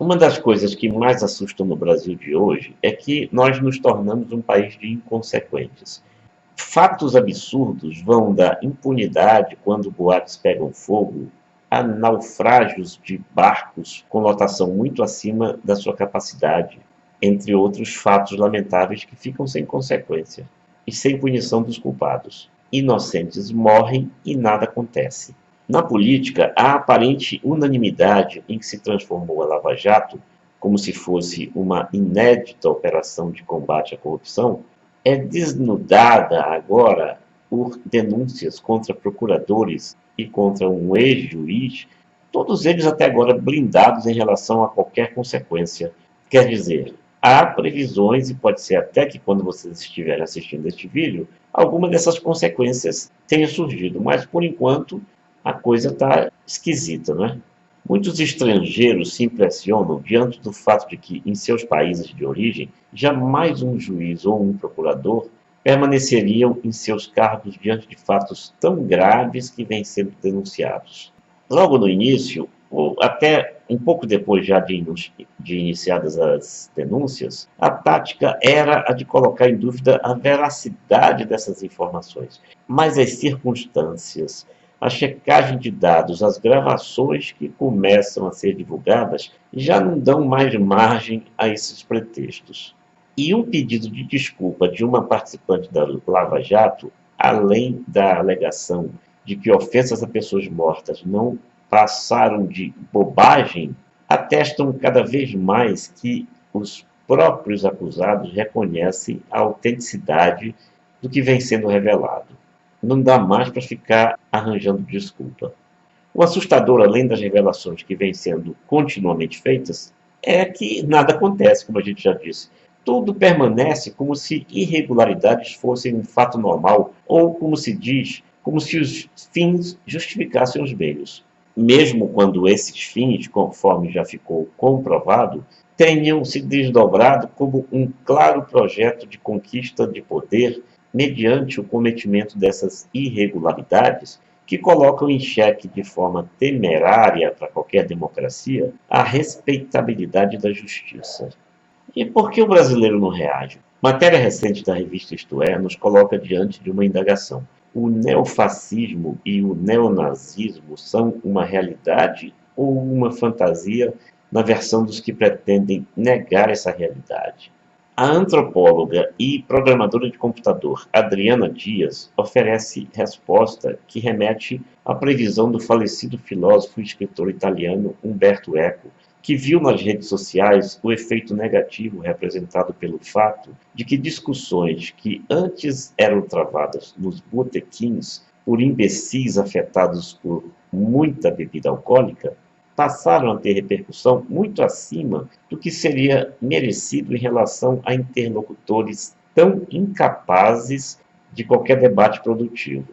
Uma das coisas que mais assustam no Brasil de hoje é que nós nos tornamos um país de inconsequentes. Fatos absurdos vão da impunidade quando boates pegam fogo a naufrágios de barcos com lotação muito acima da sua capacidade, entre outros fatos lamentáveis que ficam sem consequência e sem punição dos culpados. Inocentes morrem e nada acontece. Na política, a aparente unanimidade em que se transformou a Lava Jato, como se fosse uma inédita operação de combate à corrupção, é desnudada agora por denúncias contra procuradores e contra um ex-juiz, todos eles até agora blindados em relação a qualquer consequência. Quer dizer, há previsões, e pode ser até que quando vocês estiverem assistindo este vídeo, alguma dessas consequências tenha surgido, mas por enquanto a coisa está esquisita, não é? Muitos estrangeiros se impressionam diante do fato de que, em seus países de origem, jamais um juiz ou um procurador permaneceriam em seus cargos diante de fatos tão graves que vêm sendo denunciados. Logo no início, ou até um pouco depois já de iniciadas as denúncias, a tática era a de colocar em dúvida a veracidade dessas informações. Mas as circunstâncias, a checagem de dados, as gravações que começam a ser divulgadas já não dão mais margem a esses pretextos. E um pedido de desculpa de uma participante da Lava Jato, além da alegação de que ofensas a pessoas mortas não passaram de bobagem, atestam cada vez mais que os próprios acusados reconhecem a autenticidade do que vem sendo revelado. Não dá mais para ficar arranjando desculpa. O assustador, além das revelações que vêm sendo continuamente feitas, é que nada acontece, como a gente já disse. Tudo permanece como se irregularidades fossem um fato normal, ou, como se diz, como se os fins justificassem os meios. Mesmo quando esses fins, conforme já ficou comprovado, tenham se desdobrado como um claro projeto de conquista de poder mediante o cometimento dessas irregularidades que colocam em xeque de forma temerária para qualquer democracia a respeitabilidade da justiça. E por que o brasileiro não reage? Matéria recente da revista Isto É nos coloca diante de uma indagação. O neofascismo e o neonazismo são uma realidade ou uma fantasia na versão dos que pretendem negar essa realidade? A antropóloga e programadora de computador Adriana Dias oferece resposta que remete à previsão do falecido filósofo e escritor italiano Umberto Eco, que viu nas redes sociais o efeito negativo representado pelo fato de que discussões que antes eram travadas nos botequins por imbecis afetados por muita bebida alcoólica passaram a ter repercussão muito acima do que seria merecido em relação a interlocutores tão incapazes de qualquer debate produtivo.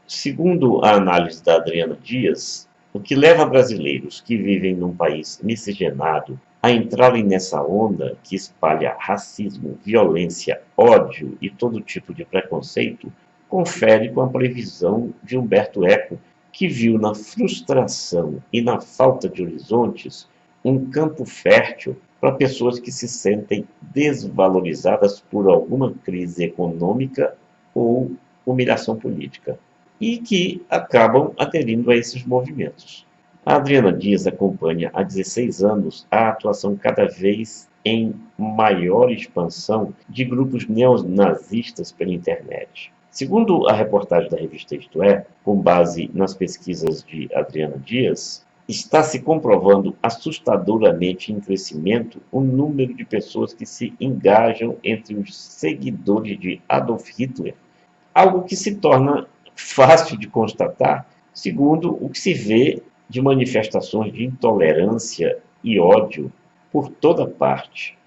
Segundo a análise da Adriana Dias, o que leva brasileiros que vivem num país miscigenado a entrarem nessa onda que espalha racismo, violência, ódio e todo tipo de preconceito confere com a previsão de Umberto Eco, que viu na frustração e na falta de horizontes um campo fértil para pessoas que se sentem desvalorizadas por alguma crise econômica ou humilhação política e que acabam aderindo a esses movimentos. A Adriana Dias acompanha há 16 anos a atuação cada vez em maior expansão de grupos neonazistas pela internet. Segundo a reportagem da revista Isto É, com base nas pesquisas de Adriana Dias, está se comprovando assustadoramente em crescimento o número de pessoas que se engajam entre os seguidores de Adolf Hitler, algo que se torna fácil de constatar, segundo o que se vê de manifestações de intolerância e ódio por toda parte.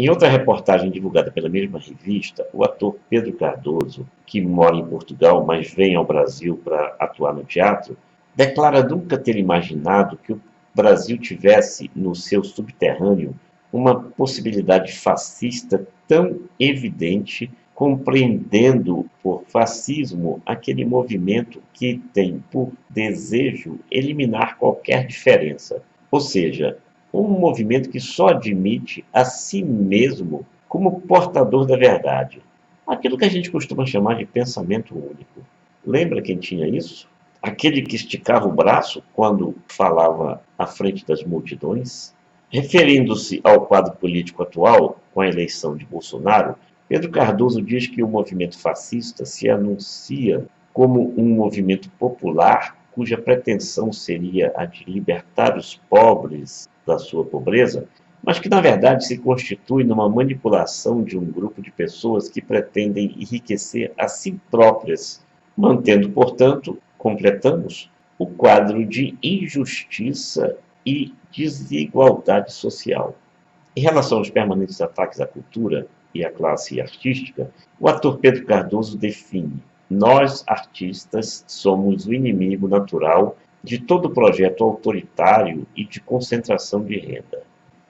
Em outra reportagem divulgada pela mesma revista, o ator Pedro Cardoso, que mora em Portugal, mas vem ao Brasil para atuar no teatro, declara nunca ter imaginado que o Brasil tivesse no seu subterrâneo uma possibilidade fascista tão evidente, compreendendo por fascismo aquele movimento que tem por desejo eliminar qualquer diferença. Ou seja, um movimento que só admite a si mesmo como portador da verdade. Aquilo que a gente costuma chamar de pensamento único. Lembra quem tinha isso? Aquele que esticava o braço quando falava à frente das multidões? Referindo-se ao quadro político atual, com a eleição de Bolsonaro, Pedro Cardoso diz que o movimento fascista se anuncia como um movimento popular cuja pretensão seria a de libertar os pobres da sua pobreza, mas que na verdade se constitui numa manipulação de um grupo de pessoas que pretendem enriquecer a si próprias, mantendo, portanto, completamos, o quadro de injustiça e desigualdade social. Em relação aos permanentes ataques à cultura e à classe artística, o ator Pedro Cardoso define: nós, artistas, somos o inimigo natural de todo projeto autoritário e de concentração de renda.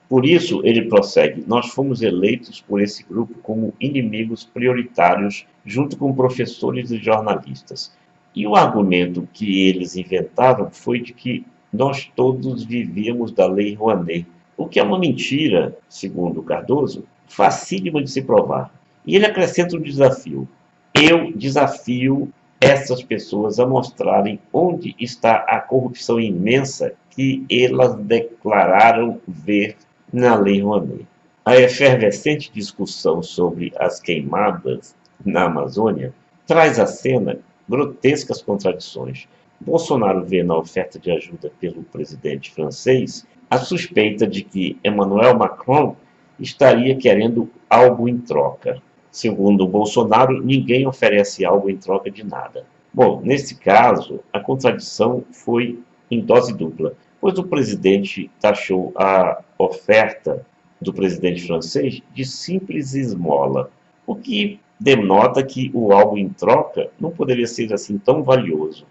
Por isso, ele prossegue: nós fomos eleitos por esse grupo como inimigos prioritários, junto com professores e jornalistas. E o argumento que eles inventaram foi de que nós todos vivíamos da Lei Rouanet, o que é uma mentira, segundo Cardoso, facílima de se provar. E ele acrescenta um desafio: eu desafio essas pessoas a mostrarem onde está a corrupção imensa que elas declararam ver na Lei Rouanet. A efervescente discussão sobre as queimadas na Amazônia traz à cena grotescas contradições. Bolsonaro vê na oferta de ajuda pelo presidente francês a suspeita de que Emmanuel Macron estaria querendo algo em troca. Segundo Bolsonaro, ninguém oferece algo em troca de nada. Bom, nesse caso, a contradição foi em dose dupla, pois o presidente taxou a oferta do presidente francês de simples esmola, o que denota que o algo em troca não poderia ser assim tão valioso.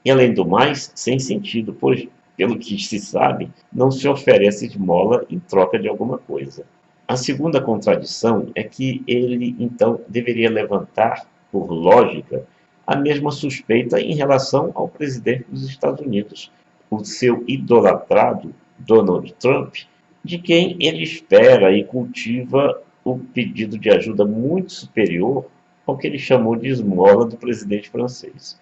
E, além do mais, sem sentido, pois, pelo que se sabe, não se oferece esmola em troca de alguma coisa. A segunda contradição é que ele, então, deveria levantar, por lógica, a mesma suspeita em relação ao presidente dos Estados Unidos, o seu idolatrado Donald Trump, de quem ele espera e cultiva o pedido de ajuda muito superior ao que ele chamou de esmola do presidente francês.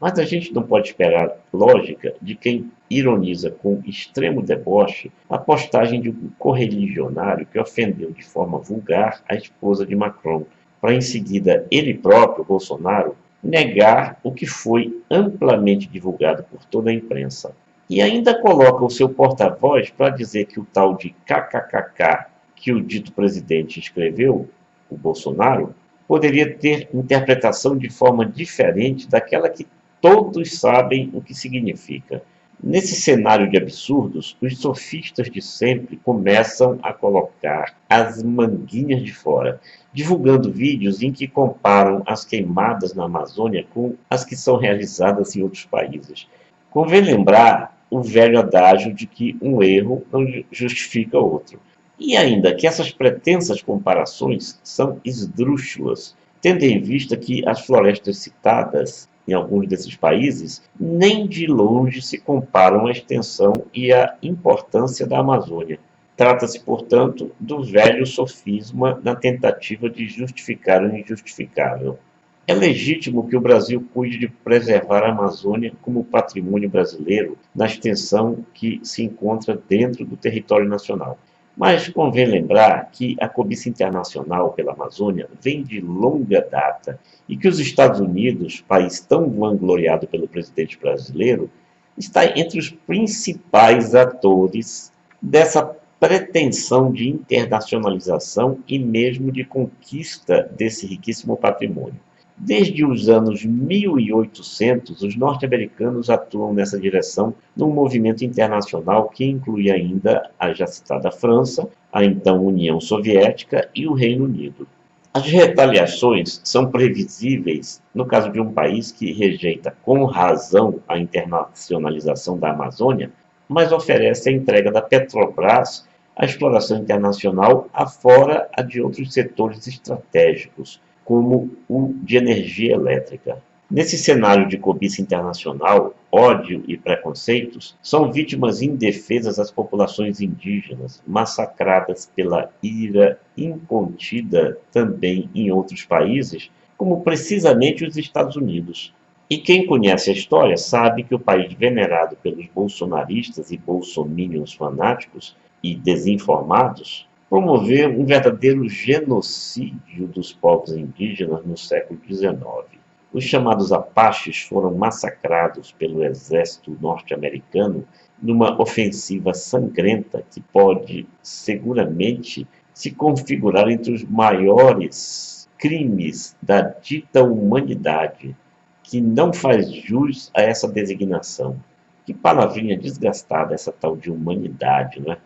Mas a gente não pode esperar lógica de quem ironiza com extremo deboche a postagem de um correligionário que ofendeu de forma vulgar a esposa de Macron, para em seguida ele próprio, Bolsonaro, negar o que foi amplamente divulgado por toda a imprensa. E ainda coloca o seu porta-voz para dizer que o tal de kkkk que o dito presidente escreveu, o Bolsonaro, poderia ter interpretação de forma diferente daquela que todos sabem o que significa. Nesse cenário de absurdos, os sofistas de sempre começam a colocar as manguinhas de fora, divulgando vídeos em que comparam as queimadas na Amazônia com as que são realizadas em outros países. Convém lembrar o velho adágio de que um erro não justifica outro. E ainda que essas pretensas comparações são esdrúxulas, tendo em vista que as florestas citadas em alguns desses países nem de longe se comparam à extensão e à importância da Amazônia. Trata-se, portanto, do velho sofisma na tentativa de justificar o injustificável. É legítimo que o Brasil cuide de preservar a Amazônia como patrimônio brasileiro na extensão que se encontra dentro do território nacional. Mas convém lembrar que a cobiça internacional pela Amazônia vem de longa data e que os Estados Unidos, país tão vangloriado pelo presidente brasileiro, está entre os principais atores dessa pretensão de internacionalização e mesmo de conquista desse riquíssimo patrimônio. Desde os anos 1800, os norte-americanos atuam nessa direção num movimento internacional que inclui ainda a já citada França, a então União Soviética e o Reino Unido. As retaliações são previsíveis no caso de um país que rejeita com razão a internacionalização da Amazônia, mas oferece a entrega da Petrobras à exploração internacional afora a de outros setores estratégicos, como o de energia elétrica. Nesse cenário de cobiça internacional, ódio e preconceitos são vítimas indefesas as populações indígenas, massacradas pela ira incontida também em outros países, como precisamente os Estados Unidos. E quem conhece a história sabe que o país venerado pelos bolsonaristas e bolsominions fanáticos e desinformados promoveu um verdadeiro genocídio dos povos indígenas no século XIX. Os chamados Apaches foram massacrados pelo exército norte-americano numa ofensiva sangrenta que pode seguramente se configurar entre os maiores crimes da dita humanidade, que não faz jus a essa designação. Que palavrinha desgastada essa tal de humanidade, não é?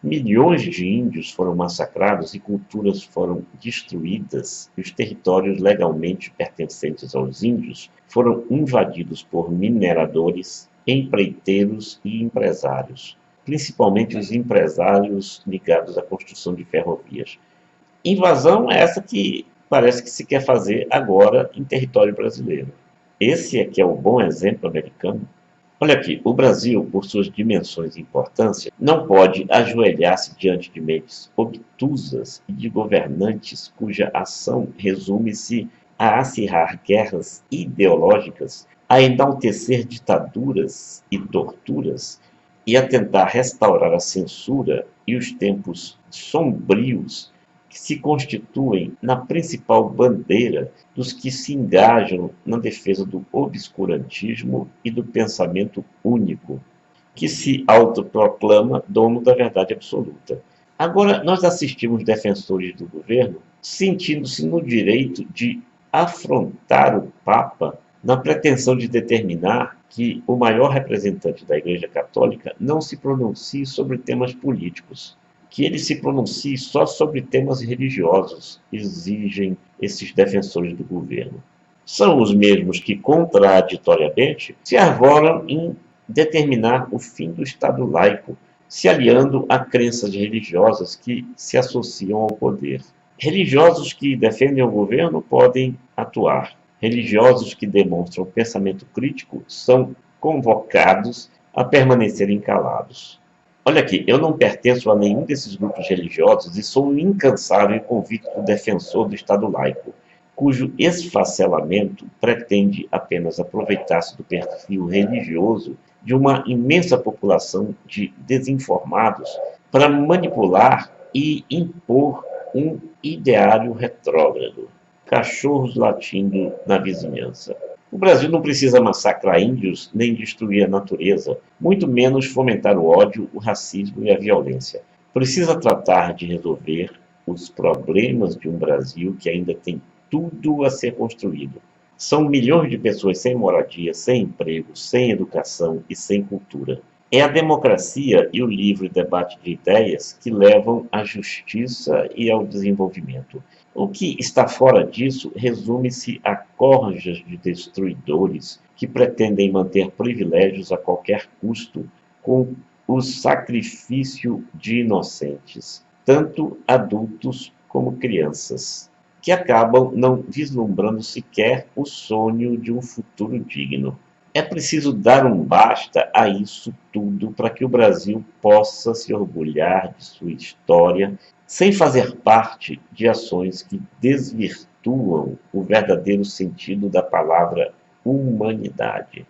Milhões de índios foram massacrados e culturas foram destruídas. Os territórios legalmente pertencentes aos índios foram invadidos por mineradores, empreiteiros e empresários, principalmente os empresários ligados à construção de ferrovias. Invasão é essa que parece que se quer fazer agora em território brasileiro. Esse é que é o bom exemplo americano. Olha aqui, o Brasil, por suas dimensões e importância, não pode ajoelhar-se diante de mentes obtusas e de governantes cuja ação resume-se a acirrar guerras ideológicas, a enaltecer ditaduras e torturas e a tentar restaurar a censura e os tempos sombrios que se constituem na principal bandeira dos que se engajam na defesa do obscurantismo e do pensamento único, que se autoproclama dono da verdade absoluta. Agora, nós assistimos defensores do governo sentindo-se no direito de afrontar o Papa na pretensão de determinar que o maior representante da Igreja Católica não se pronuncie sobre temas políticos, que ele se pronuncie só sobre temas religiosos, exigem esses defensores do governo. São os mesmos que, contraditoriamente, se arvoram em determinar o fim do Estado laico, se aliando a crenças religiosas que se associam ao poder. Religiosos que defendem o governo podem atuar. Religiosos que demonstram pensamento crítico são convocados a permanecerem calados. Olha aqui, eu não pertenço a nenhum desses grupos religiosos e sou um incansável e convicto defensor do Estado laico, cujo esfacelamento pretende apenas aproveitar-se do perfil religioso de uma imensa população de desinformados para manipular e impor um ideário retrógrado. Cachorros latindo na vizinhança. O Brasil não precisa massacrar índios nem destruir a natureza, muito menos fomentar o ódio, o racismo e a violência. Precisa tratar de resolver os problemas de um Brasil que ainda tem tudo a ser construído. São milhões de pessoas sem moradia, sem emprego, sem educação e sem cultura. É a democracia e o livre debate de ideias que levam à justiça e ao desenvolvimento. O que está fora disso resume-se a corjas de destruidores que pretendem manter privilégios a qualquer custo com o sacrifício de inocentes, tanto adultos como crianças, que acabam não vislumbrando sequer o sonho de um futuro digno. É preciso dar um basta a isso tudo para que o Brasil possa se orgulhar de sua história sem fazer parte de ações que desvirtuam o verdadeiro sentido da palavra humanidade.